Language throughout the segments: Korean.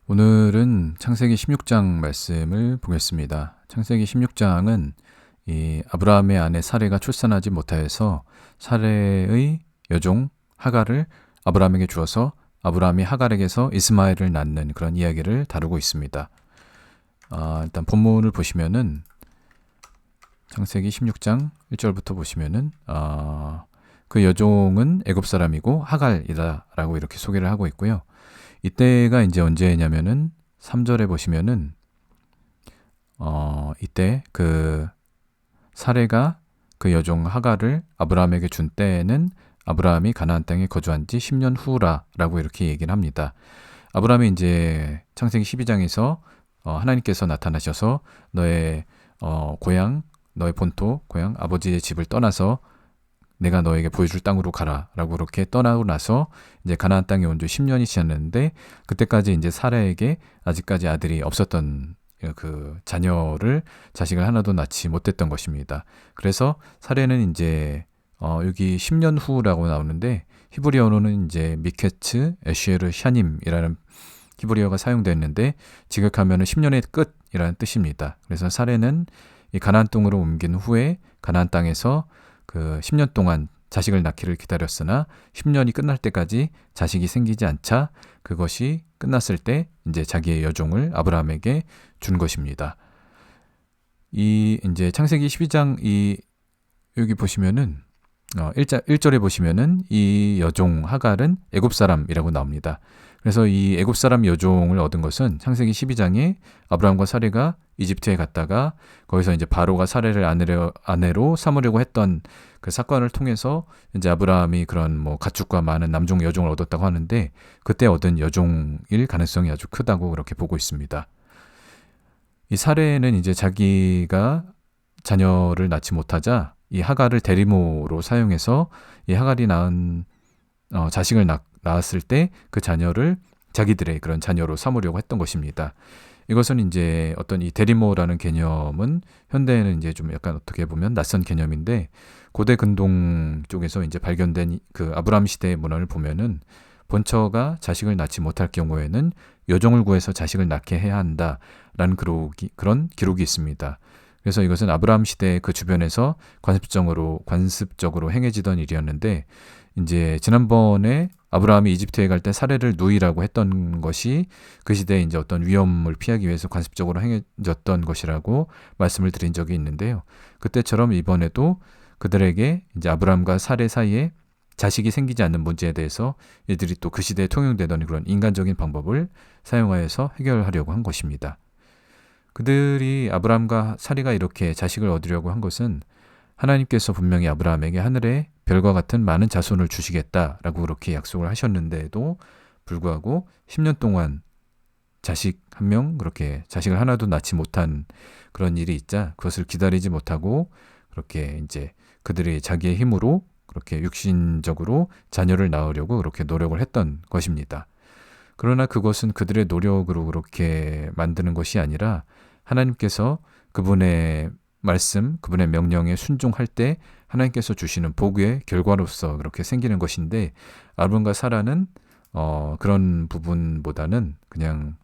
오늘은 창세기 16장 말씀을 보겠습니다. 창세기 16장은 이 아브라함의 아내 사레가 출산하지 못하여서 사레의 여종 하갈을 아브라함에게 주어서 아브라함이 하갈에게서 이스마엘을 낳는 그런 이야기를 다루고 있습니다. 일단 본문을 보시면은 창세기 16장 1절부터 보시면은 그 여종은 애굽 사람이고 하갈이다라고 이렇게 소개를 하고 있고요. 이때가 이제 언제냐면은 3절에 보시면은 이때 그 사레가 그 여종 하갈을 아브라함에게 준 때에는 아브라함이 가나안 땅에 거주한 지 10년 후라라고 이렇게 얘기를 합니다. 아브라함이 이제 창세기 12장에서 하나님께서 나타나셔서 너의 고향, 너의 본토, 고향, 아버지의 집을 떠나서 내가 너에게 보여줄 땅으로 가라 라고 이렇게 떠나고 나서 이제 가나안 땅에 온 지 10년이 지났는데 그때까지 이제 사라에게 아직까지 아들이 없었던 그 자식을 하나도 낳지 못했던 것입니다. 그래서 사라는 이제 여기 10년 후라고 나오는데 히브리어로는 이제 미케츠 에슈에르 샤님이라는 히브리어가 사용됐는데 지극하면은 10년의 끝이라는 뜻입니다. 그래서 사라는 이 가나안 땅으로 옮긴 후에 가나안 땅에서 그 10년 동안 자식을 낳기를 기다렸으나 10년이 끝날 때까지 자식이 생기지 않자 그것이 끝났을 때 이제 자기의 여종을 아브라함에게 준 것입니다. 이 이제 창세기 12장 여기 보시면은 1절에 보시면은 이 여종 하갈은 애굽 사람이라고 나옵니다. 그래서 이 애굽 사람 여종을 얻은 것은 창세기 12장에 아브라함과 사레가 이집트에 갔다가 거기서 이제 바로가 사레를 아내로 삼으려고 했던 그 사건을 통해서 이제 아브라함이 그런 뭐 가축과 많은 남종 여종을 얻었다고 하는데 그때 얻은 여종일 가능성이 아주 크다고 그렇게 보고 있습니다. 이 사레는 이제 자기가 자녀를 낳지 못하자 이 하갈을 대리모로 사용해서 이 하갈이 낳은 자식을 낳았을 때 그 자녀를 자기들의 그런 자녀로 삼으려고 했던 것입니다. 이것은 이제 어떤 이 대리모라는 개념은 현대에는 이제 좀 약간 어떻게 보면 낯선 개념인데 고대 근동 쪽에서 이제 발견된 그 아브라함 시대의 문헌을 보면은 본처가 자식을 낳지 못할 경우에는 여종을 구해서 자식을 낳게 해야 한다라는 그런 기록이 있습니다. 그래서 이것은 아브라함 시대 그 주변에서 관습적으로 행해지던 일이었는데 이제 지난번에 아브라함이 이집트에 갈 때 사레를 누이라고 했던 것이 그 시대에 이제 어떤 위험을 피하기 위해서 관습적으로 행해졌던 것이라고 말씀을 드린 적이 있는데요. 그때처럼 이번에도 그들에게 이제 아브라함과 사레 사이에 자식이 생기지 않는 문제에 대해서 이들이 또 그 시대에 통용되던 그런 인간적인 방법을 사용하여서 해결하려고 한 것입니다. 그들이 아브라함과 사레가 이렇게 자식을 얻으려고 한 것은 하나님께서 분명히 아브라함에게 하늘에 별과 같은 많은 자손을 주시겠다라고 그렇게 약속을 하셨는데도 불구하고 10년 동안 자식 한 명 그렇게 자식을 하나도 낳지 못한 그런 일이 있자 그것을 기다리지 못하고 그렇게 이제 그들이 자기의 힘으로 그렇게 육신적으로 자녀를 낳으려고 그렇게 노력을 했던 것입니다. 그러나 그것은 그들의 노력으로 그렇게 만드는 것이 아니라 하나님께서 그분의 말씀, 그분의 명령에 순종할 때 하나님께서 주시는 복의 결과로서 그렇게 생기는 것인데 아브람과 사라는 그런 부분보다는 그냥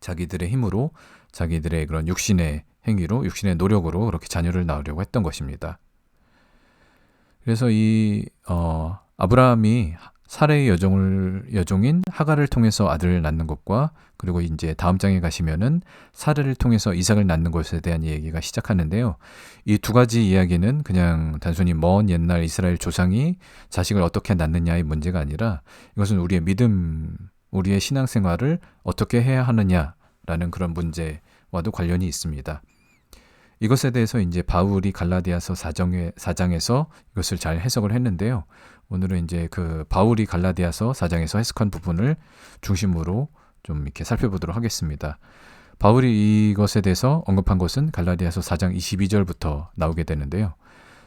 자기들의 힘으로 자기들의 그런 육신의 행위로 육신의 노력으로 그렇게 자녀를 낳으려고 했던 것입니다. 그래서 이 아브라함이 사레의 여종인 하갈을 통해서 아들을 낳는 것과 그리고 이제 다음 장에 가시면은 사레를 통해서 이삭을 낳는 것에 대한 얘기가 시작하는데요. 이 두 가지 이야기는 그냥 단순히 먼 옛날 이스라엘 조상이 자식을 어떻게 낳느냐의 문제가 아니라 이것은 우리의 믿음, 우리의 신앙생활을 어떻게 해야 하느냐라는 그런 문제와도 관련이 있습니다. 이것에 대해서 이제 바울이 갈라디아서 4장에서 이것을 잘 해석을 했는데요. 오늘은 이제 그 바울이 갈라디아서 4장에서 해석한 부분을 중심으로 좀 이렇게 살펴보도록 하겠습니다. 바울이 이것에 대해서 언급한 것은 갈라디아서 4장 22절부터 나오게 되는데요.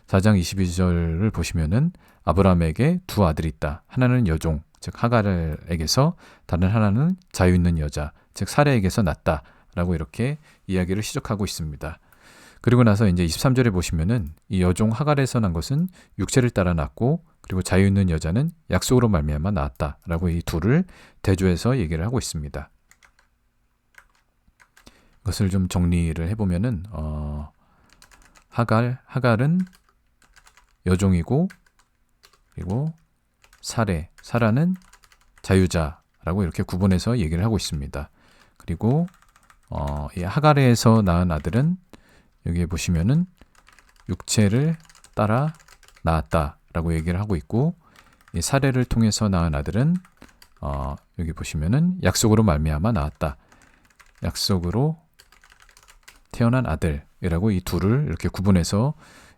4장 22절을 보시면은 아브라함에게 두 아들이 있다. 하나는 여종, 즉 하갈에게서 다른 하나는 자유 있는 여자, 즉 사레에게서 났다. 라고 이렇게 이야기를 시작하고 있습니다. 그리고 나서 이제 23절에 보시면은 이 여종 하갈에서 난 것은 육체를 따라 낳고 그리고 자유 있는 여자는 약속으로 말미암아 낳았다라고 이 둘을 대조해서 얘기를 하고 있습니다. 이것을 좀 정리를 해보면은 하갈은 여종이고, 그리고 사라는 자유자라고 이렇게 구분해서 얘기를 하고 있습니다. 그리고 이 하갈에서 낳은 아들은 여기에 보시면은 육체를 따라 낳았다라고 얘기를 하고 있고, 이 사레를 통해서 낳은 아들은 여기 보시면은 약속으로 말미암아 낳았다. 약속으로 태어난 아들이라고 이 둘을 이렇게 구분해서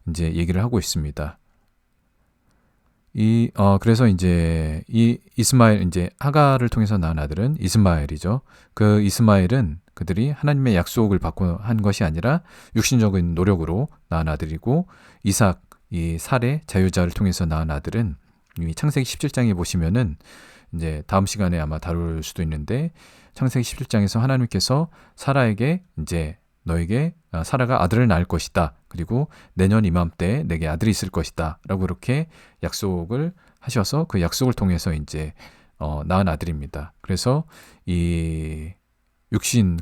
이제 얘기를 하고 있습니다. 그래서 이제 이 이스마엘, 이제 하갈을 통해서 낳은 아들은 이스마엘이죠. 그 이스마엘은 그들이 하나님의 약속을 받고 한 것이 아니라 육신적인 노력으로 낳은 아들이고, 이삭, 이 사레 자유자를 통해서 낳은 아들은 이 창세기 17장에 보시면은 이제 다음 시간에 아마 다룰 수도 있는데, 창세기 17장에서 하나님께서 사라에게 이제 너에게 사라가 아들을 낳을 것이다. 그리고 내년 이맘때 내게 아들이 있을 것이다. 라고 이렇게 약속을 하셔서 그 약속을 통해서 이제 낳은 아들입니다. 그래서 이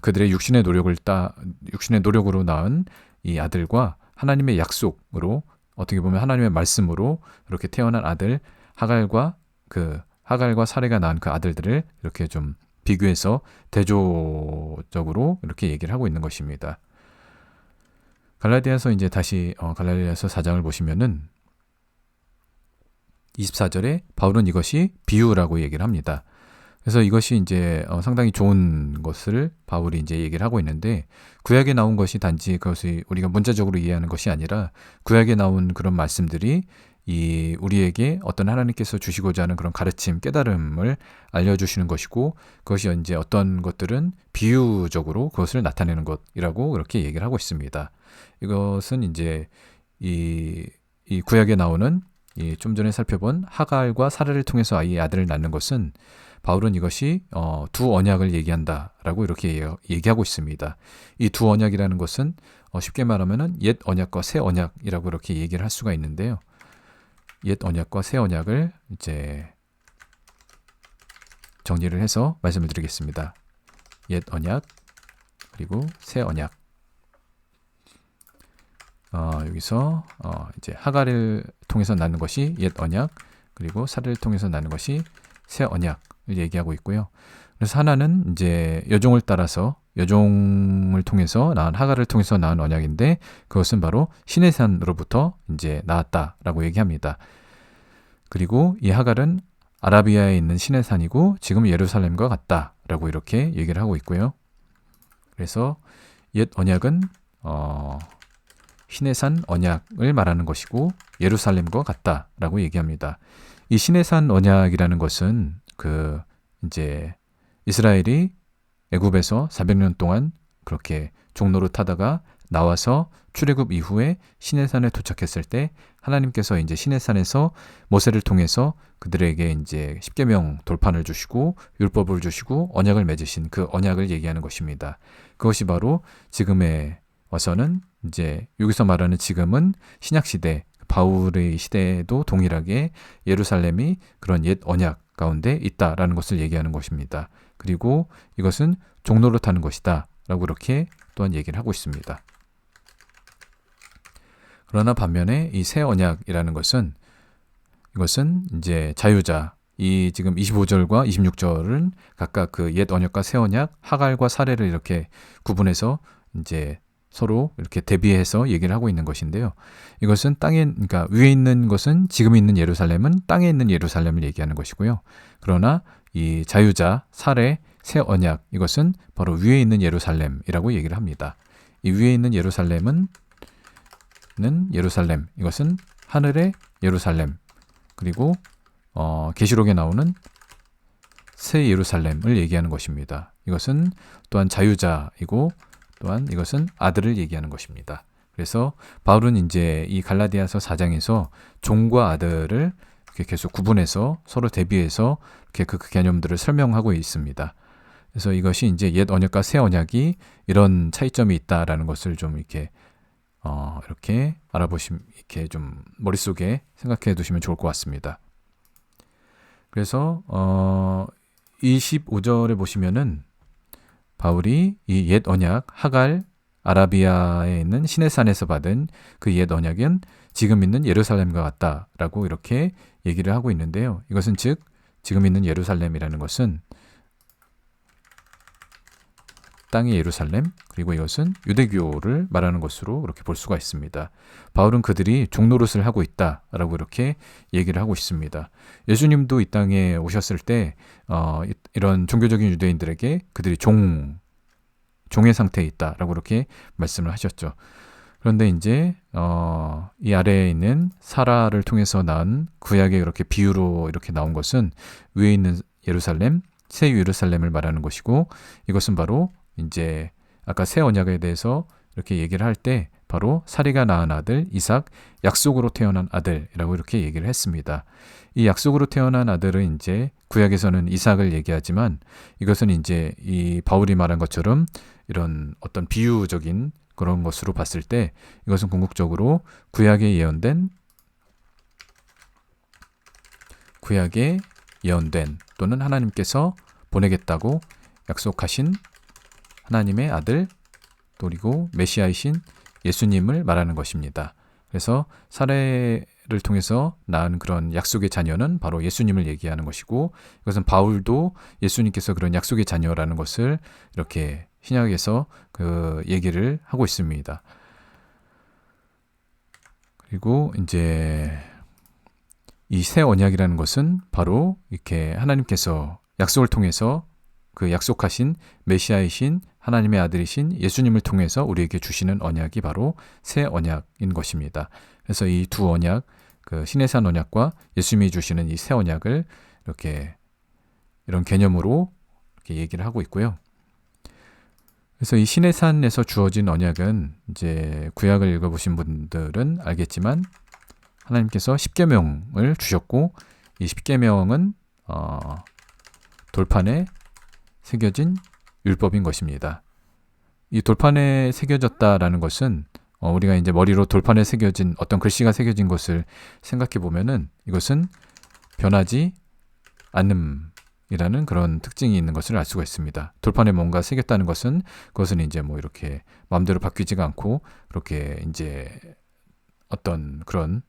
그들의 육신의 노력으로 낳은 이 아들과 하나님의 약속으로, 어떻게 보면 하나님의 말씀으로 이렇게 태어난 아들 하갈과 사레가 낳은 그 아들들을 이렇게 좀 비교해서 대조적으로 이렇게 얘기를 하고 있는 것입니다. 갈라디아서 이제 다시 갈라디아서 4장을 보시면은 24절에 바울은 이것이 비유라고 얘기를 합니다. 그래서 이것이 이제 상당히 좋은 것을 바울이 이제 얘기를 하고 있는데, 구약에 나온 것이 단지 그것이 우리가 문자적으로 이해하는 것이 아니라 구약에 나온 그런 말씀들이 우리에게 어떤 하나님께서 주시고자 하는 그런 가르침, 깨달음을 알려주시는 것이고, 그것이 이제 어떤 것들은 비유적으로 그것을 나타내는 것이라고 그렇게 얘기를 하고 있습니다. 이것은 이제 이 구약에 나오는 좀 전에 살펴본 하갈과 사라를 통해서 이 아들을 낳는 것은, 바울은 이것이 두 언약을 얘기한다라고 이렇게 얘기하고 있습니다. 이 두 언약이라는 것은 쉽게 말하면은 옛 언약과 새 언약이라고 이렇게 얘기를 할 수가 있는데요. 옛 언약과 새 언약을 이제 정리를 해서 말씀을 드리겠습니다. 옛 언약 그리고 새 언약. 여기서 이제 하갈을 통해서 낳는 것이 옛 언약, 그리고 사라를 통해서 낳는 것이 새 언약을 얘기하고 있고요. 그래서 하나는 이제 여종을 통해서 낳은, 하갈을 통해서 낳은 언약인데, 그것은 바로 시내산으로부터 이제 나왔다라고 얘기합니다. 그리고 이 하갈은 아라비아에 있는 시내산이고 지금 예루살렘과 같다라고 이렇게 얘기를 하고 있고요. 그래서 옛 언약은 시내산 언약을 말하는 것이고 예루살렘과 같다라고 얘기합니다. 이 시내산 언약이라는 것은 이제 이스라엘이 애굽에서 400년 동안 그렇게 종로를 타다가 나와서 출애굽 이후에 시내산에 도착했을 때, 하나님께서 이제 시내산에서 모세를 통해서 그들에게 이제 십계명 돌판을 주시고 율법을 주시고 언약을 맺으신 그 언약을 얘기하는 것입니다. 그것이 바로 지금에 와서는 이제 여기서 말하는 지금은 신약 시대, 바울의 시대에도 동일하게 예루살렘이 그런 옛 언약 가운데 있다라는 것을 얘기하는 것입니다. 그리고 이것은 종로를 타는 것이다 라고 이렇게 또한 얘기를 하고 있습니다. 그러나 반면에 이 새 언약이라는 것은, 이것은 이제 자유자, 이 지금 25절과 26절은 각각 그 옛 언약과 새 언약, 하갈과 사레를 이렇게 구분해서 이제 서로 이렇게 대비해서 얘기를 하고 있는 것인데요. 이것은 그러니까 위에 있는 것은, 지금 있는 예루살렘은 땅에 있는 예루살렘을 얘기하는 것이고요. 그러나 이 자유자, 사레, 새 언약, 이것은 바로 위에 있는 예루살렘이라고 얘기를 합니다. 이 위에 있는 예루살렘은 이것은 하늘의 예루살렘, 그리고 계시록에 나오는 새 예루살렘을 얘기하는 것입니다. 이것은 또한 자유자이고 또한 이것은 아들을 얘기하는 것입니다. 그래서 바울은 이제 이 갈라디아서 4장에서 종과 아들을 이렇게 계속 구분해서 서로 대비해서 이렇게 그 개념들을 설명하고 있습니다. 그래서 이것이 이제 옛 언약과 새 언약이 이런 차이점이 있다라는 것을 좀 이렇게 이렇게 이렇게 좀 머릿속에 생각해 두시면 좋을 것 같습니다. 그래서 25절에 보시면은 바울이 이 옛 언약 하갈 아라비아에 있는 시내산에서 받은 그 옛 언약은 지금 있는 예루살렘과 같다라고 이렇게 얘기를 하고 있는데요. 이것은 즉 지금 있는 예루살렘이라는 것은 땅의 예루살렘, 그리고 이것은 유대교를 말하는 것으로 그렇게 볼 수가 있습니다. 바울은 그들이 종노릇을 하고 있다라고 이렇게 얘기를 하고 있습니다. 예수님도 이 땅에 오셨을 때 이런 종교적인 유대인들에게 그들이 종의 상태에 있다라고 이렇게 말씀을 하셨죠. 그런데 이제 이 아래에 있는 사라를 통해서 낳은 구약의 이렇게 비유로 이렇게 나온 것은 위에 있는 예루살렘, 새 예루살렘을 말하는 것이고, 이것은 바로 이제 아까 새 언약에 대해서 이렇게 얘기를 할 때 바로 사리가 낳은 아들 이삭, 약속으로 태어난 아들이라고 이렇게 얘기를 했습니다. 이 약속으로 태어난 아들은 이제 구약에서는 이삭을 얘기하지만, 이것은 이제 이 바울이 말한 것처럼 이런 어떤 비유적인 그런 것으로 봤을 때 이것은 궁극적으로 구약에 예언된 또는 하나님께서 보내겠다고 약속하신 하나님의 아들, 그리고 메시아이신 예수님을 말하는 것입니다. 그래서 사례를 통해서 낳은 그런 약속의 자녀는 바로 예수님을 얘기하는 것이고, 이것은 바울도 예수님께서 그런 약속의 자녀라는 것을 이렇게 신약에서 그 얘기를 하고 있습니다. 그리고 이제 이 새 언약이라는 것은 바로 이렇게 하나님께서 약속을 통해서 그 약속하신 메시아이신 하나님의 아들이신 예수님을 통해서 우리에게 주시는 언약이 바로 새 언약인 것입니다. 그래서 이 두 언약, 그 시내산 언약과 예수님이 주시는 이 새 언약을 이렇게 이런 개념으로 이렇게 얘기를 하고 있고요. 그래서 이 시내산에서 주어진 언약은 이제 구약을 읽어보신 분들은 알겠지만 하나님께서 십계명을 주셨고, 이 십계명은 돌판에 새겨진 율법인 것입니다. 이 돌판에 새겨졌다라는 것은 우리가 이제 머리로 돌판에 새겨진 어떤 글씨가 새겨진 것을 생각해 보면은 이것은 변하지 않음이라는 그런 특징이 있는 것을 알 수가 있습니다. 돌판에 뭔가 새겼다는 것은 그것은 이제 뭐 이렇게 마음대로 바뀌지가 않고 그렇게 이제 어떤 그런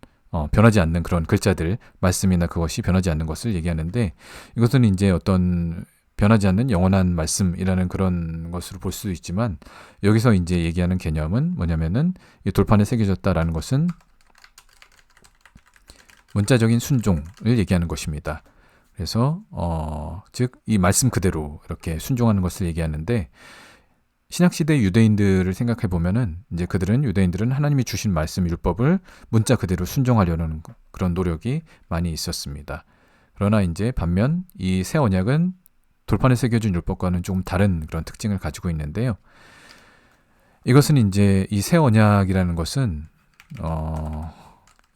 변하지 않는 그런 글자들, 말씀이나 그것이 변하지 않는 것을 얘기하는데, 이것은 이제 어떤 변하지 않는 영원한 말씀이라는 그런 것으로 볼 수 있지만, 여기서 이제 얘기하는 개념은 뭐냐면은 이 돌판에 새겨졌다라는 것은 문자적인 순종을 얘기하는 것입니다. 그래서 즉 이 말씀 그대로 이렇게 순종하는 것을 얘기하는데, 신약시대 유대인들을 생각해 보면은 이제 유대인들은 하나님이 주신 말씀 율법을 문자 그대로 순종하려는 그런 노력이 많이 있었습니다. 그러나 이제 반면 이 새 언약은 돌판에 새겨진 율법과는 조금 다른 그런 특징을 가지고 있는데요. 이것은 이제 이 새 언약이라는 것은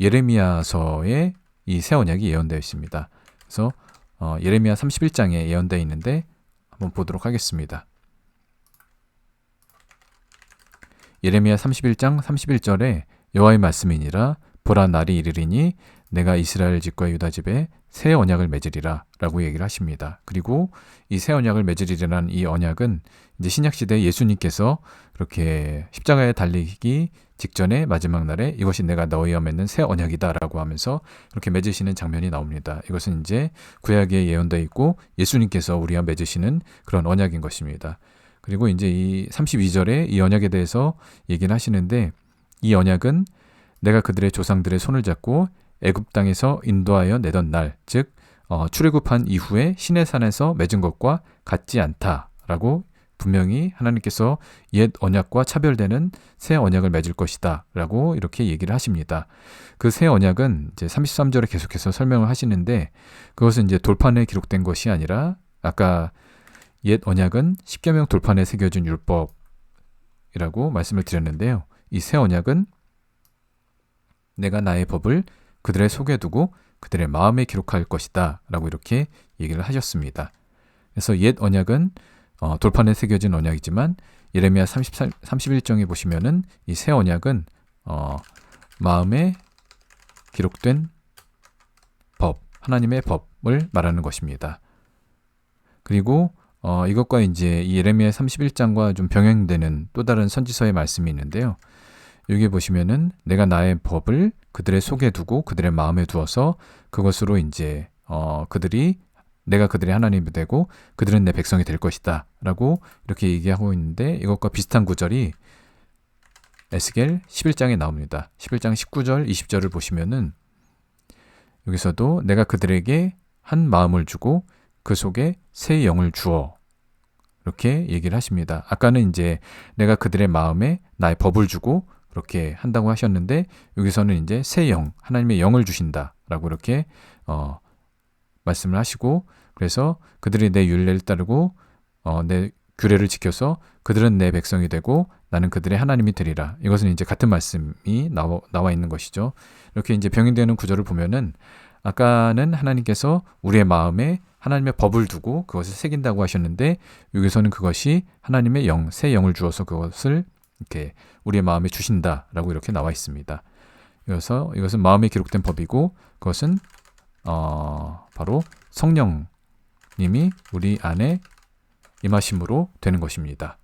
예레미야서에 이 새 언약이 예언되어 있습니다. 그래서 예레미야 31장에 예언되어 있는데 한번 보도록 하겠습니다. 예레미야 31장 31절에 여호와의 말씀이니라, 보라 날이 이르리니 내가 이스라엘 집과 유다 집에 새 언약을 맺으리라 라고 얘기를 하십니다. 그리고 이 새 언약을 맺으리라는 이 언약은 이제 신약시대 예수님께서 그렇게 십자가에 달리기 직전에 마지막 날에 이것이 내가 너희와 맺는 새 언약이다 라고 하면서 그렇게 맺으시는 장면이 나옵니다. 이것은 이제 구약에 예언되어 있고 예수님께서 우리와 맺으시는 그런 언약인 것입니다. 그리고 이제 이 32절에 이 언약에 대해서 얘기를 하시는데, 이 언약은 내가 그들의 조상들의 손을 잡고 애굽 땅에서 인도하여 내던 날, 즉 출애굽한 이후에 시내산에서 맺은 것과 같지 않다라고 분명히 하나님께서 옛 언약과 차별되는 새 언약을 맺을 것이다 라고 이렇게 얘기를 하십니다. 그 새 언약은 이제 33절에 계속해서 설명을 하시는데, 그것은 이제 돌판에 기록된 것이 아니라 아까 옛 언약은 십계명 돌판에 새겨진 율법이라고 말씀을 드렸는데요. 이 새 언약은 내가 나의 법을 그들의 속에 두고 그들의 마음에 기록할 것이다 라고 이렇게 얘기를 하셨습니다. 그래서 옛 언약은 돌판에 새겨진 언약이지만 예레미야 31장에 보시면은 이 새 언약은 마음에 기록된 법, 하나님의 법을 말하는 것입니다. 그리고 이것과 이제 이 예레미야 31장과 좀 병행되는 또 다른 선지서의 말씀이 있는데요. 여기 보시면은 내가 나의 법을 그들의 속에 두고 그들의 마음에 두어서 그것으로 이제 내가 그들의 하나님이 되고 그들은 내 백성이 될 것이다 라고 이렇게 얘기하고 있는데, 이것과 비슷한 구절이 에스겔 11장에 나옵니다. 11장 19절 20절을 보시면은 여기서도 내가 그들에게 한 마음을 주고 그 속에 새 영을 주어, 이렇게 얘기를 하십니다. 아까는 이제 내가 그들의 마음에 나의 법을 주고 그렇게 한다고 하셨는데, 여기서는 이제 새 영, 하나님의 영을 주신다라고 이렇게 말씀을 하시고, 그래서 그들이 내 율례를 따르고 내 규례를 지켜서 그들은 내 백성이 되고 나는 그들의 하나님이 되리라. 이것은 이제 같은 말씀이 나와 있는 것이죠. 이렇게 이제 병행되는 구절을 보면은 아까는 하나님께서 우리의 마음에 하나님의 법을 두고 그것을 새긴다고 하셨는데, 여기서는 그것이 하나님의 영, 새 영을 주어서 그것을 이렇게 우리의 마음에 주신다라고 이렇게 나와 있습니다. 그래서 이것은 마음에 기록된 법이고, 그것은 바로 성령님이 우리 안에 임하심으로 되는 것입니다.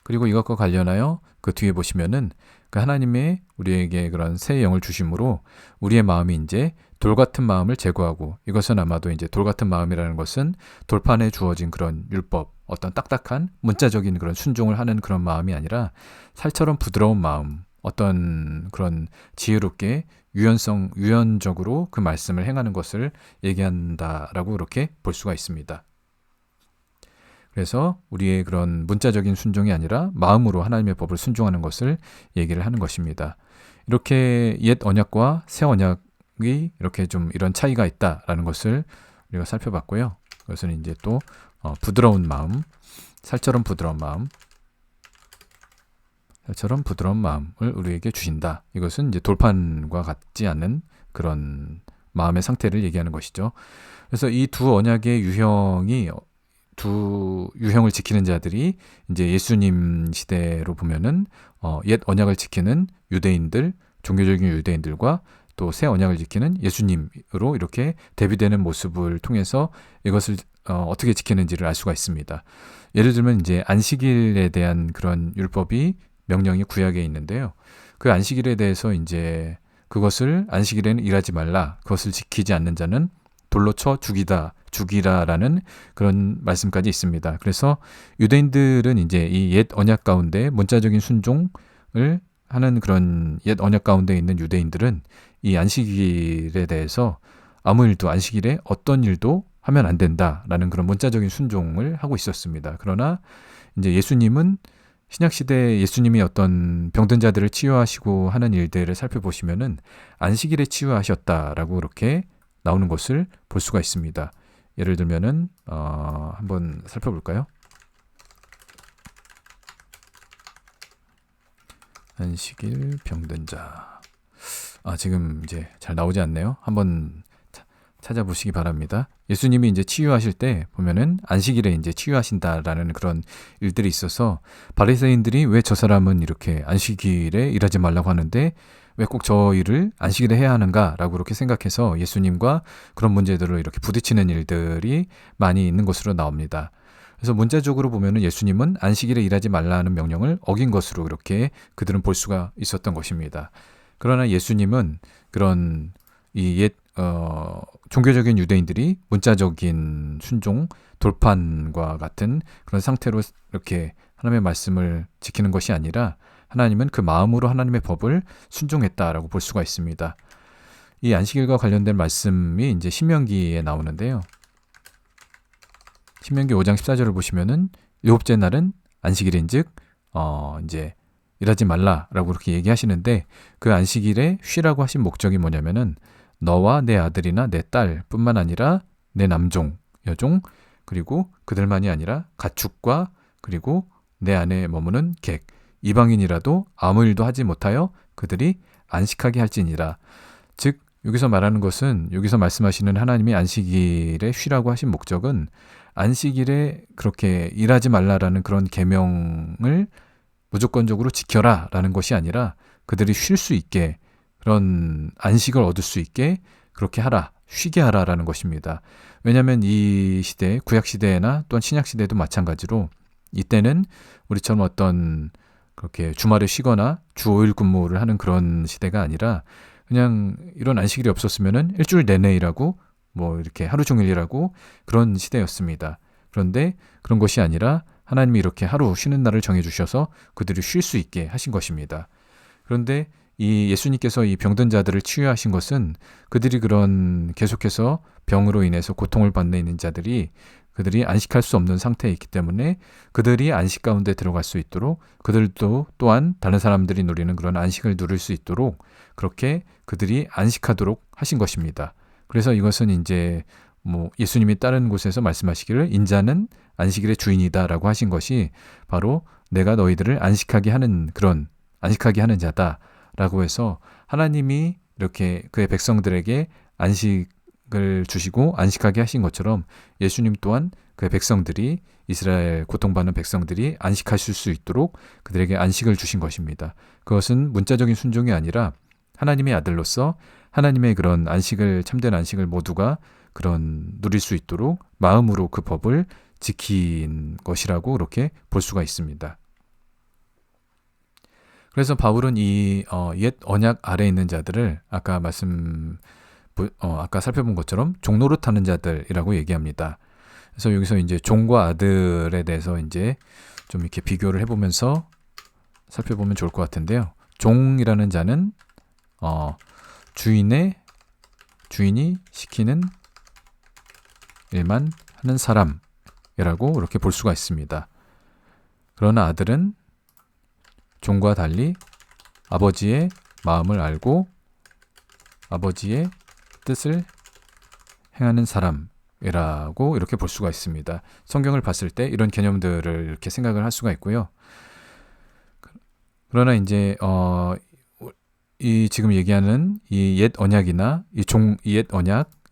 그리고 이것과 관련하여 그 뒤에 보시면은 그 하나님의 우리에게 그런 새 영을 주심으로 우리의 마음이 이제 돌 같은 마음을 제거하고, 이것은 아마도 이제 돌 같은 마음이라는 것은 돌판에 주어진 그런 율법, 어떤 딱딱한 문자적인 그런 순종을 하는 그런 마음이 아니라 살처럼 부드러운 마음, 어떤 그런 지혜롭게 유연적으로 그 말씀을 행하는 것을 얘기한다라고 이렇게 볼 수가 있습니다. 그래서 우리의 그런 문자적인 순종이 아니라 마음으로 하나님의 법을 순종하는 것을 얘기를 하는 것입니다. 이렇게 옛 언약과 새 언약이 이렇게 좀 이런 차이가 있다라는 것을 우리가 살펴봤고요. 그것은 이제 또 부드러운 마음, 살처럼 부드러운 마음을 우리에게 주신다. 이것은 이제 돌판과 같지 않은 그런 마음의 상태를 얘기하는 것이죠. 그래서 이 두 언약의 두 유형을 지키는 자들이 이제 예수님 시대로 보면은 옛 언약을 지키는 유대인들, 종교적인 유대인들과 또 새 언약을 지키는 예수님으로 이렇게 대비되는 모습을 통해서 이것을 어떻게 지키는지를 알 수가 있습니다. 예를 들면 이제 안식일에 대한 그런 율법이 명령이 구약에 있는데요. 그 안식일에 대해서 이제 그것을 안식일에는 일하지 말라, 그것을 지키지 않는 자는 돌로 쳐 죽이라라는 그런 말씀까지 있습니다. 그래서 유대인들은 이제 이 옛 언약 가운데 문자적인 순종을 하는 그런 옛 언약 가운데 있는 유대인들은 이 안식일에 대해서 아무 일도, 안식일에 어떤 일도 하면 안 된다라는 그런 문자적인 순종을 하고 있었습니다. 그러나 이제 예수님은 신약시대 예수님이 어떤 병든 자들을 치유하시고 하는 일들을 살펴보시면은 안식일에 치유하셨다라고 이렇게 나오는 것을 볼 수가 있습니다. 예를 들면은 한번 살펴볼까요? 안식일 병든 자. 지금 이제 잘 나오지 않네요. 한번 찾아보시기 바랍니다. 예수님이 이제 치유하실 때 보면은 안식일에 이제 치유하신다라는 그런 일들이 있어서 바리새인들이 왜 저 사람은 이렇게 안식일에 일하지 말라고 하는데 왜 꼭 저 일을 안식일에 해야 하는가라고 그렇게 생각해서 예수님과 그런 문제들을 이렇게 부딪히는 일들이 많이 있는 것으로 나옵니다. 그래서 문자적으로 보면은 예수님은 안식일에 일하지 말라는 명령을 어긴 것으로 이렇게 그들은 볼 수가 있었던 것입니다. 그러나 예수님은 그런 이 옛 종교적인 유대인들이 문자적인 순종, 돌판과 같은 그런 상태로 이렇게 하나님의 말씀을 지키는 것이 아니라 하나님은 그 마음으로 하나님의 법을 순종했다라고 볼 수가 있습니다. 이 안식일과 관련된 말씀이 이제 신명기에 나오는데요. 신명기 5장 14절을 보시면은 일곱째 날은 안식일인즉 이제 일하지 말라라고 그렇게 얘기하시는데, 그 안식일에 쉬라고 하신 목적이 뭐냐면은 너와 내 아들이나 내 딸뿐만 아니라 내 남종, 여종, 그리고 그들만이 아니라 가축과 그리고 내 안에 머무는 객, 이방인이라도 아무 일도 하지 못하여 그들이 안식하게 할지니라. 즉 여기서 말하는 것은, 여기서 말씀하시는 하나님이 안식일에 쉬라고 하신 목적은 안식일에 그렇게 일하지 말라라는 그런 계명을 무조건적으로 지켜라 라는 것이 아니라 그들이 쉴 수 있게, 그런 안식을 얻을 수 있게 그렇게 하라, 쉬게 하라라는 것입니다. 왜냐하면 이 시대, 구약시대나 또한 신약시대도 마찬가지로 이때는 우리처럼 어떤 그렇게 주말에 쉬거나 주 5일 근무를 하는 그런 시대가 아니라 그냥 이런 안식일이 없었으면은 일주일 내내 일하고 뭐 이렇게 하루 종일 일하고 그런 시대였습니다. 그런데 그런 것이 아니라 하나님이 이렇게 하루 쉬는 날을 정해주셔서 그들이 쉴 수 있게 하신 것입니다. 그런데 이 예수님께서 이 병든 자들을 치유하신 것은 그들이 그런 계속해서 병으로 인해서 고통을 받는 있는 자들이 그들이 안식할 수 없는 상태에 있기 때문에 그들이 안식 가운데 들어갈 수 있도록, 그들도 또한 다른 사람들이 누리는 그런 안식을 누릴 수 있도록 그렇게 그들이 안식하도록 하신 것입니다. 그래서 이것은 이제 뭐 예수님이 다른 곳에서 말씀하시기를 인자는 안식일의 주인이다라고 하신 것이 바로 내가 너희들을 안식하게 하는 그런 안식하게 하는 자다라고 해서 하나님이 이렇게 그의 백성들에게 안식을 주시고 안식하게 하신 것처럼 예수님 또한 그의 백성들이, 이스라엘 고통받는 백성들이 안식하실 수 있도록 그들에게 안식을 주신 것입니다. 그것은 문자적인 순종이 아니라 하나님의 아들로서 하나님의 그런 안식을, 참된 안식을 모두가 그런 누릴 수 있도록 마음으로 그 법을 지킨 것이라고 그렇게 볼 수가 있습니다. 그래서 바울은 이 옛 언약 아래에 있는 자들을 아까 아까 살펴본 것처럼 종노릇하는 자들이라고 얘기합니다. 그래서 여기서 이제 종과 아들에 대해서 이제 좀 이렇게 비교를 해보면서 살펴보면 좋을 것 같은데요. 종이라는 자는 주인이 시키는 일만 하는 사람이라고 이렇게 볼 수가 있습니다. 그러나 아들은 종과 달리 아버지의 마음을 알고 아버지의 뜻을 행하는 사람이라고 이렇게 볼 수가 있습니다. 성경을 봤을 때 이런 개념들을 이렇게 생각을 할 수가 있고요. 그러나 이제 이 지금 얘기하는 이 옛 언약이나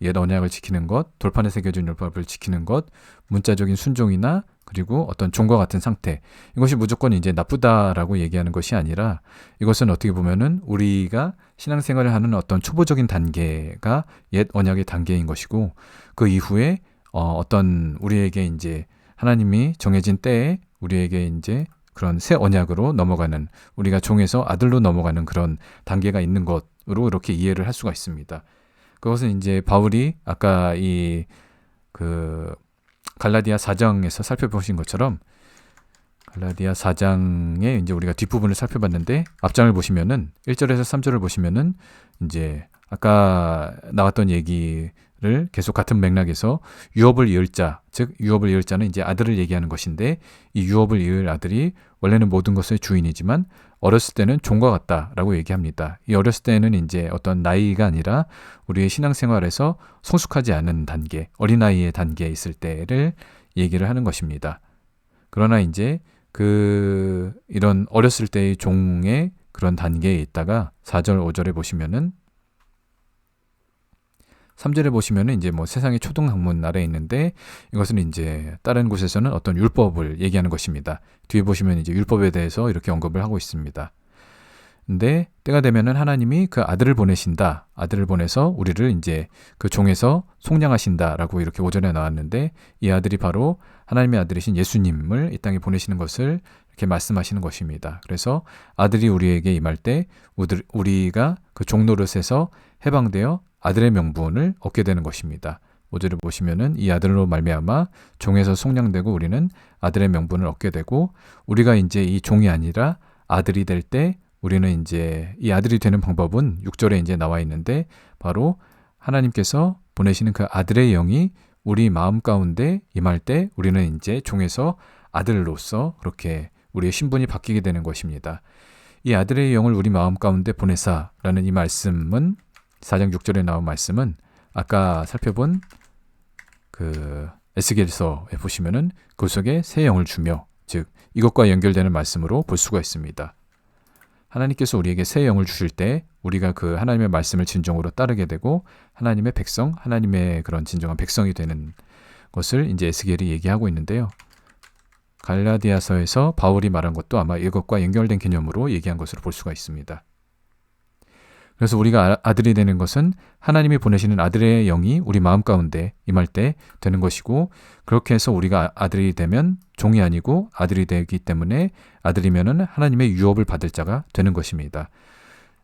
옛 언약을 지키는 것, 돌판에 새겨진 율법을 지키는 것, 문자적인 순종이나 그리고 어떤 종과 같은 상태, 이것이 무조건 이제 나쁘다라고 얘기하는 것이 아니라 이것은 어떻게 보면은 우리가 신앙생활을 하는 어떤 초보적인 단계가 옛 언약의 단계인 것이고, 그 이후에 어떤 우리에게 이제 하나님이 정해진 때에 우리에게 이제 그런 새 언약으로 넘어가는, 우리가 종에서 아들로 넘어가는 그런 단계가 있는 것으로 이렇게 이해를 할 수가 있습니다. 그것은 이제 바울이 아까 갈라디아 4장에서 살펴보신 것처럼, 갈라디아 4장에 이제 우리가 뒷부분을 살펴봤는데 앞장을 보시면은 1절에서 3절을 보시면은 이제 아까 나왔던 얘기를 계속 같은 맥락에서 유업을 이을 자, 즉 유업을 이을 자는 이제 아들을 얘기하는 것인데, 이 유업을 이을 아들이 원래는 모든 것의 주인이지만 어렸을 때는 종과 같다라고 얘기합니다. 이 어렸을 때는 이제 어떤 나이가 아니라 우리의 신앙생활에서 성숙하지 않은 단계, 어린아이의 단계에 있을 때를 얘기를 하는 것입니다. 그러나 이제 이런 어렸을 때의 종의 그런 단계에 있다가 4절, 5절에 보시면은 3절에 보시면은 이제 뭐 세상의 초등학문 아래에 있는데, 이것은 이제 다른 곳에서는 어떤 율법을 얘기하는 것입니다. 뒤에 보시면 이제 율법에 대해서 이렇게 언급을 하고 있습니다. 근데 때가 되면은 하나님이 그 아들을 보내신다. 아들을 보내서 우리를 이제 그 종에서 속량하신다라고 이렇게 5절에 나왔는데, 이 아들이 바로 하나님의 아들이신 예수님을 이 땅에 보내시는 것을 이렇게 말씀하시는 것입니다. 그래서 아들이 우리에게 임할 때 우리가 그 종 노릇에서 해방되어 아들의 명분을 얻게 되는 것입니다. 5절을 보시면은 이 아들로 말미암아 종에서 속량되고 우리는 아들의 명분을 얻게 되고, 우리가 이제 이 종이 아니라 아들이 될 때 우리는 이제 이 아들이 되는 방법은 6절에 이제 나와 있는데, 바로 하나님께서 보내시는 그 아들의 영이 우리 마음 가운데 임할 때 우리는 이제 종에서 아들로서 그렇게 우리의 신분이 바뀌게 되는 것입니다. 이 아들의 영을 우리 마음 가운데 보내사라는 이 말씀은, 4장 6절에 나온 말씀은 아까 살펴본 그 에스겔서에 보시면은 그 속에 새 영을 주며, 즉 이것과 연결되는 말씀으로 볼 수가 있습니다. 하나님께서 우리에게 새 영을 주실 때 우리가 그 하나님의 말씀을 진정으로 따르게 되고 하나님의 백성, 하나님의 그런 진정한 백성이 되는 것을 이제 에스겔이 얘기하고 있는데요. 갈라디아서에서 바울이 말한 것도 아마 이것과 연결된 개념으로 얘기한 것으로 볼 수가 있습니다. 그래서 우리가 아들이 되는 것은 하나님이 보내시는 아들의 영이 우리 마음 가운데 임할 때 되는 것이고, 그렇게 해서 우리가 아들이 되면 종이 아니고 아들이 되기 때문에 아들이면은 하나님의 유업을 받을 자가 되는 것입니다.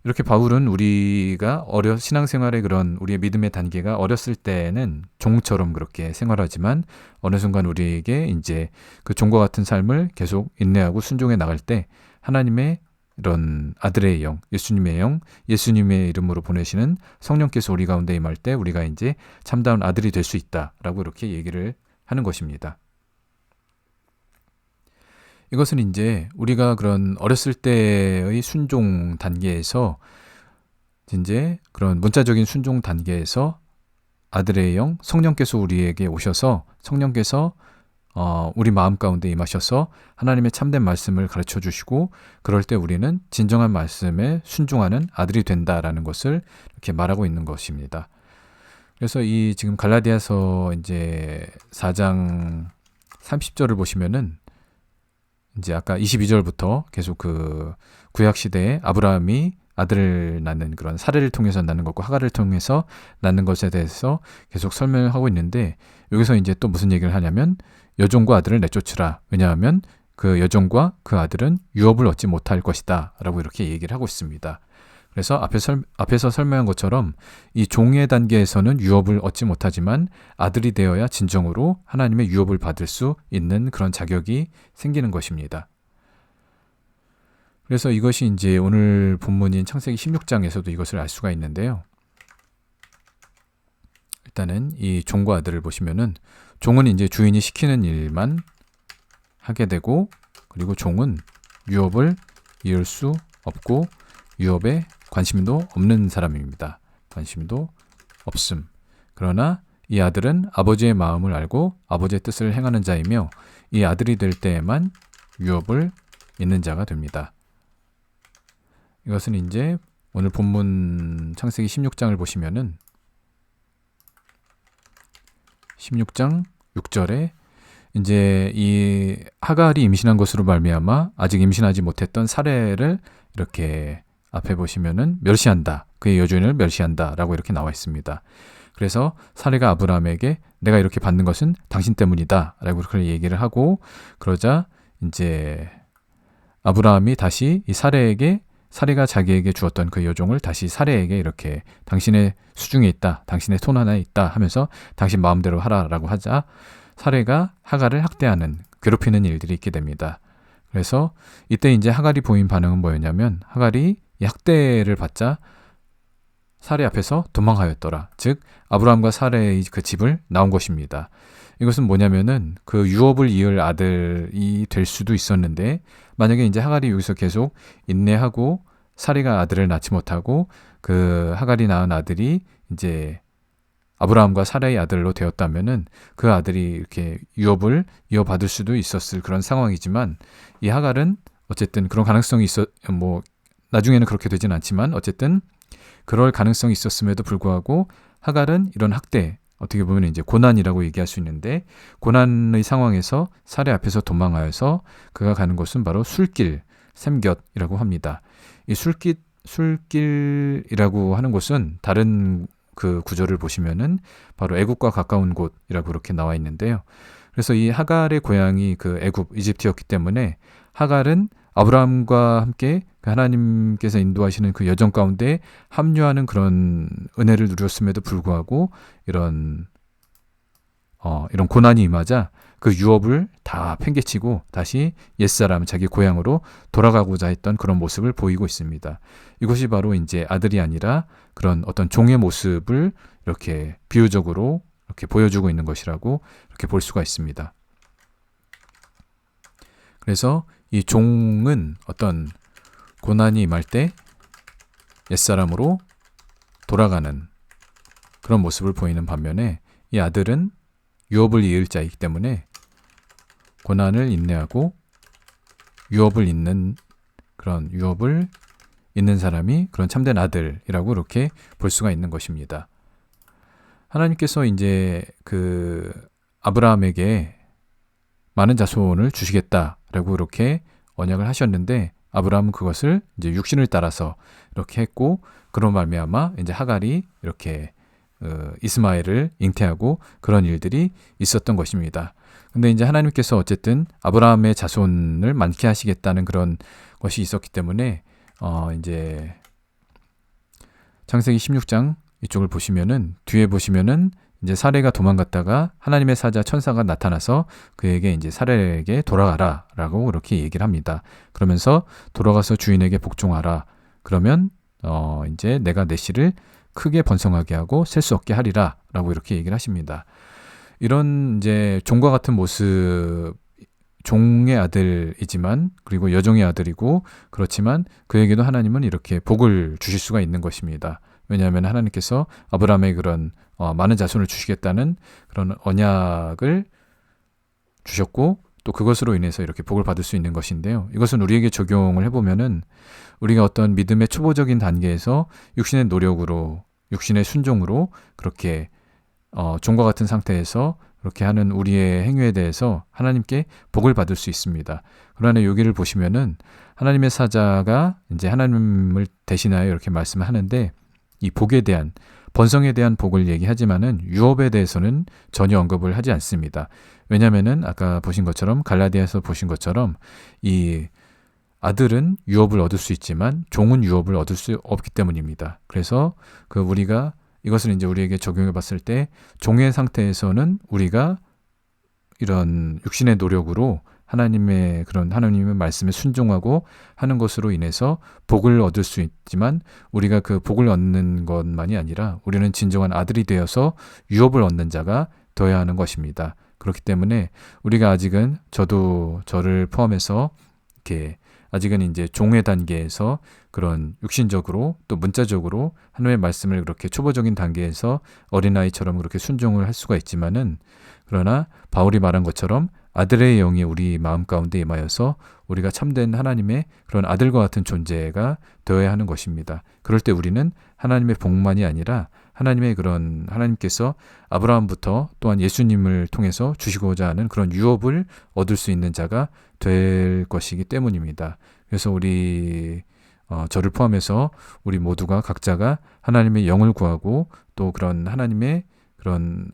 이렇게 바울은 우리가 신앙생활의 그런 우리의 믿음의 단계가 어렸을 때는 종처럼 그렇게 생활하지만 어느 순간 우리에게 이제 그 종과 같은 삶을 계속 인내하고 순종해 나갈 때 하나님의 이런 아들의 영, 예수님의 영, 예수님의 이름으로 보내시는 성령께서 우리 가운데 임할 때 우리가 이제 참다운 아들이 될 수 있다라고 이렇게 얘기를 하는 것입니다. 이것은 이제 우리가 그런 어렸을 때의 순종 단계에서 이제 그런 문자적인 순종 단계에서 아들의 영, 성령께서 우리에게 오셔서 성령께서 우리 마음 가운데 임하셔서 하나님의 참된 말씀을 가르쳐 주시고, 그럴 때 우리는 진정한 말씀에 순종하는 아들이 된다라는 것을 이렇게 말하고 있는 것입니다. 그래서 이 지금 갈라디아서 이제 4장 30절을 보시면은 이제 아까 22절부터 계속 그 구약 시대에 아브라함이 아들을 낳는 그런 사례를 통해서 낳는 것과 하갈을 통해서 낳는 것에 대해서 계속 설명하고 있는데, 여기서 이제 또 무슨 얘기를 하냐면 여종과 아들을 내쫓으라. 왜냐하면 그 여종과 그 아들은 유업을 얻지 못할 것이다 라고 이렇게 얘기를 하고 있습니다. 그래서 앞에서 설명한 것처럼 이 종의 단계에서는 유업을 얻지 못하지만 아들이 되어야 진정으로 하나님의 유업을 받을 수 있는 그런 자격이 생기는 것입니다. 그래서 이것이 이제 오늘 본문인 창세기 16장에서도 이것을 알 수가 있는데요. 일단은 이 종과 아들을 보시면은 종은 이제 주인이 시키는 일만 하게 되고, 그리고 종은 유업을 이을 수 없고 유업에 관심도 없는 사람입니다. 관심도 없음. 그러나 이 아들은 아버지의 마음을 알고 아버지의 뜻을 행하는 자이며 이 아들이 될 때에만 유업을 잇는 자가 됩니다. 이것은 이제 오늘 본문 창세기 16장을 보시면은 16장 6절에 이제 이 하갈이 임신한 것으로 말미암아 아직 임신하지 못했던 사레를 이렇게 앞에 보시면은 멸시한다. 그의 여주인을 멸시한다라고 이렇게 나와 있습니다. 그래서 사레가 아브라함에게 내가 이렇게 받는 것은 당신 때문이다라고 그렇게 얘기를 하고, 그러자 이제 아브라함이 다시 이 사레가 자기에게 주었던 그 여종을 다시 사레에게 이렇게 당신의 수중에 있다, 당신의 손 하나에 있다 하면서 당신 마음대로 하라라고 하자 사레가 하갈을 학대하는, 괴롭히는 일들이 있게 됩니다. 그래서 이때 이제 하갈이 보인 반응은 뭐였냐면 하갈이 이 학대를 받자 사레 앞에서 도망하였더라. 즉 아브라함과 사레의 그 집을 나온 것입니다. 이것은 뭐냐면은 그 유업을 이을 아들이 될 수도 있었는데, 만약에 이제 하갈이 여기서 계속 인내하고 사레가 아들을 낳지 못하고 그 하갈이 낳은 아들이 이제 아브라함과 사라의 아들로 되었다면은 그 아들이 이렇게 유업을 이어받을 수도 있었을 그런 상황이지만, 이 하갈은 어쨌든 그런 가능성이 나중에는 그렇게 되진 않지만 어쨌든 그럴 가능성이 있었음에도 불구하고 하갈은 이런 학대, 어떻게 보면 이제 고난이라고 얘기할 수 있는데, 고난의 상황에서 사레 앞에서 도망하여서 그가 가는 곳은 바로 술길, 샘곁이라고 합니다. 이 술길이라고 하는 곳은 다른 그 구절을 보시면은 바로 애굽과 가까운 곳이라고 그렇게 나와 있는데요. 그래서 이 하갈의 고향이 그 애굽, 이집트였기 때문에 하갈은 아브라함과 함께 그 하나님께서 인도하시는 그 여정 가운데 합류하는 그런 은혜를 누렸음에도 불구하고 이런 고난이 임하자 그 유업을 다 팽개치고 다시 옛사람, 자기 고향으로 돌아가고자 했던 그런 모습을 보이고 있습니다. 이것이 바로 이제 아들이 아니라 그런 어떤 종의 모습을 이렇게 비유적으로 이렇게 보여주고 있는 것이라고 이렇게 볼 수가 있습니다. 그래서 이 종은 어떤 고난이 임할 때 옛사람으로 돌아가는 그런 모습을 보이는 반면에, 이 아들은 유업을 이을 자이기 때문에 고난을 인내하고 유업을 잇는 사람이 그런 참된 아들이라고 이렇게 볼 수가 있는 것입니다. 하나님께서 이제 그 아브라함에게 많은 자손을 주시겠다라고 이렇게 언약을 하셨는데 아브라함은 그것을 이제 육신을 따라서 이렇게 했고 그런 말미암아 이제 하갈이 이렇게 이스마엘을 잉태하고 그런 일들이 있었던 것입니다. 근데 이제 하나님께서 어쨌든 아브라함의 자손을 많게 하시겠다는 그런 것이 있었기 때문에 이제 창세기 16장 이쪽을 보시면은 뒤에 보시면은 이제 사레가 도망갔다가 하나님의 사자 천사가 나타나서 그에게 이제 사레에게 돌아가라라고 그렇게 얘기를 합니다. 그러면서 돌아가서 주인에게 복종하라. 그러면 이제 내가 내 씨를 크게 번성하게 하고 셀 수 없게 하리라라고 이렇게 얘기를 하십니다. 이런 이제 종과 같은 모습, 종의 아들이지만 그리고 여종의 아들이고 그렇지만 그에게도 하나님은 이렇게 복을 주실 수가 있는 것입니다. 왜냐하면 하나님께서 아브라함의 그런 많은 자손을 주시겠다는 그런 언약을 주셨고 또 그것으로 인해서 이렇게 복을 받을 수 있는 것인데요. 이것은 우리에게 적용을 해보면은 우리가 어떤 믿음의 초보적인 단계에서 육신의 노력으로 육신의 순종으로 그렇게 종과 같은 상태에서 그렇게 하는 우리의 행위에 대해서 하나님께 복을 받을 수 있습니다. 그러나 여기를 보시면은 하나님의 사자가 이제 하나님을 대신하여 이렇게 말씀을 하는데 이 복에 대한 번성에 대한 복을 얘기하지만은 유업에 대해서는 전혀 언급을 하지 않습니다. 왜냐하면은 아까 보신 것처럼 갈라디아에서 보신 것처럼 이 아들은 유업을 얻을 수 있지만 종은 유업을 얻을 수 없기 때문입니다. 그래서 우리가 이것을 이제 우리에게 적용해 봤을 때 종의 상태에서는 우리가 이런 육신의 노력으로 하나님의 말씀에 순종하고 하는 것으로 인해서 복을 얻을 수 있지만 우리가 그 복을 얻는 것만이 아니라 우리는 진정한 아들이 되어서 유업을 얻는 자가 되어야 하는 것입니다. 그렇기 때문에 우리가 아직은 저를 포함해서 이렇게 아직은 이제 종의 단계에서 그런 육신적으로 또 문자적으로 하나님의 말씀을 그렇게 초보적인 단계에서 어린아이처럼 그렇게 순종을 할 수가 있지만은 그러나 바울이 말한 것처럼 아들의 영이 우리 마음 가운데 임하여서 우리가 참된 하나님의 그런 아들과 같은 존재가 되어야 하는 것입니다. 그럴 때 우리는 하나님의 복만이 아니라 하나님께서 아브라함부터 또한 예수님을 통해서 주시고자 하는 그런 유업을 얻을 수 있는 자가 될 것이기 때문입니다. 그래서 저를 포함해서 우리 모두가 각자가 하나님의 영을 구하고 또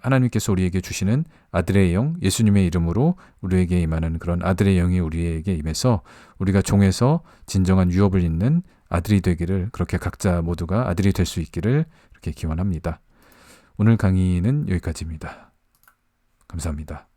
하나님께서 우리에게 주시는 아들의 영, 예수님의 이름으로 우리에게 임하는 그런 아들의 영이 우리에게 임해서 우리가 종에서 진정한 유업을 잇는 아들이 되기를 그렇게 각자 모두가 아들이 될 수 있기를 이렇게 기원합니다. 오늘 강의는 여기까지입니다. 감사합니다.